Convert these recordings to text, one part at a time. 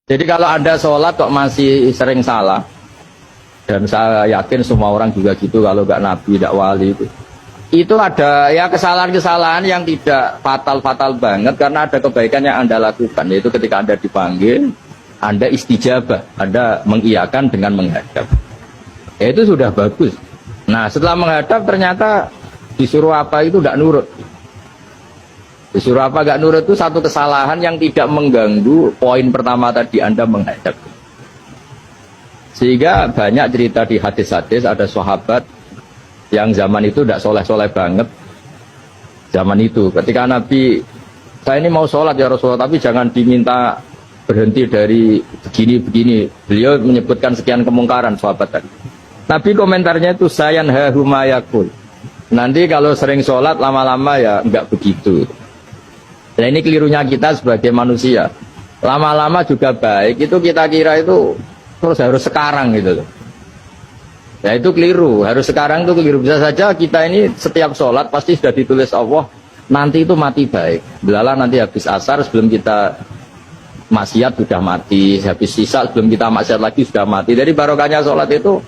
Jadi kalau Anda sholat kok masih sering salah, dan saya yakin semua orang juga gitu kalau nggak nabi, nggak wali itu ada ya kesalahan-kesalahan yang tidak fatal-fatal banget karena ada kebaikan yang Anda lakukan, yaitu ketika Anda dipanggil, Anda istijabah, Anda mengiyakan dengan menghadap. Ya itu sudah bagus. Nah setelah menghadap ternyata disuruh apa itu nggak nurut. Disuruh apa nggak nurut itu satu kesalahan yang tidak mengganggu poin pertama tadi, Anda menghadap. Sehingga banyak cerita di hadis-hadis ada sahabat yang zaman itu tidak soleh-soleh banget. Zaman itu ketika Nabi, saya ini mau sholat ya Rasulullah, tapi jangan diminta berhenti dari begini-begini. Beliau menyebutkan sekian kemungkaran sahabat tadi. Nabi komentarnya itu sayan hahumayakul. Nanti kalau sering sholat lama-lama ya enggak begitu. Nah ini kelirunya kita sebagai manusia. Lama-lama juga baik, itu kita kira itu terus harus sekarang gitu loh. Ya itu keliru, harus sekarang itu keliru. Bisa saja kita ini setiap sholat pasti sudah ditulis Allah, nanti itu mati baik. Belalah nanti habis asar sebelum kita maksiat sudah mati, habis sisa sebelum kita maksiat lagi sudah mati. Dari barokahnya sholat itu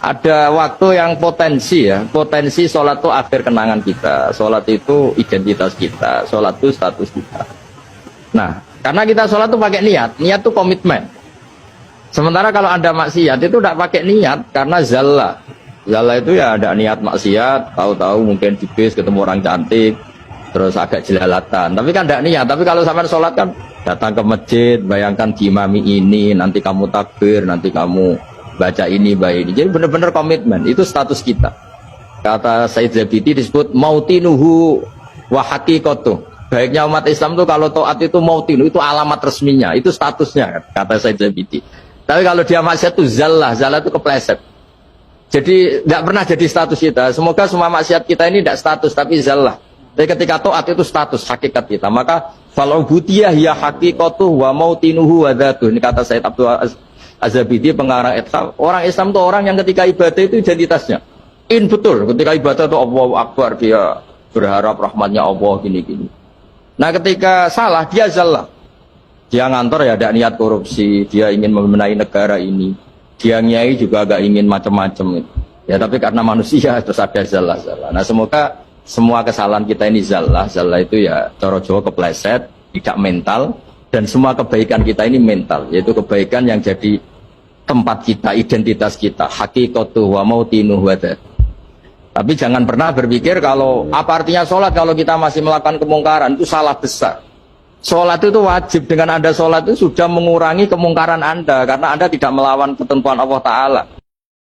ada waktu yang potensi ya, potensi sholat itu akhir kenangan kita, sholat itu identitas kita, sholat itu status kita. Nah, karena kita sholat itu pakai niat, niat itu komitmen. Sementara kalau Anda maksiat itu tidak pakai niat, karena zalla. Zalla itu ya ada niat maksiat, tahu-tahu mungkin di bis ketemu orang cantik, terus agak jelalatan. Tapi kan tidak niat, tapi kalau sampai sholat kan datang ke masjid, bayangkan diimami ini, nanti kamu takbir, nanti kamu baca ini, baca ini. Jadi benar-benar komitmen, itu status kita. Kata Said Zabidi disebut mautinuhu wa haqiqatuh. Baiknya umat Islam itu kalau taat itu mautinu, itu alamat resminya, itu statusnya, kata Said Zabidi. Tapi kalau dia maksiat itu zallah, zallah itu kepleset. Jadi tidak pernah jadi status kita. Semoga semua maksiat kita ini tidak status, tapi zallah. Tapi ketika taat itu status, hakikat kita. Maka fal'ubudiyah ya haqiqatuh wa mautinuhu wa dhatuh. Ini kata Said Abdul Az-Zabidi pengarang Itham. Orang Islam itu orang yang ketika ibadah itu identitasnya betul, ketika ibadah itu Allahu Akbar, dia berharap rahmatnya Allah gini-gini. Nah ketika salah dia zallah, dia ngantor ya ada niat korupsi, dia ingin membenahi negara ini, dia nyai juga agak ingin macam-macam ya, tapi karena manusia terus ada zallah. Nah semoga semua kesalahan kita ini zallah itu ya cara Jawa kepleset, tidak mental, dan semua kebaikan kita ini mental, yaitu kebaikan yang jadi tempat kita, identitas kita, haqiqatuh wa mautinuh wa dhatuh. Tapi jangan pernah berpikir kalau apa artinya sholat kalau kita masih melakukan kemungkaran, itu salah besar. Sholat itu wajib, dengan Anda sholat itu sudah mengurangi kemungkaran Anda, karena Anda tidak melawan ketentuan Allah Ta'ala.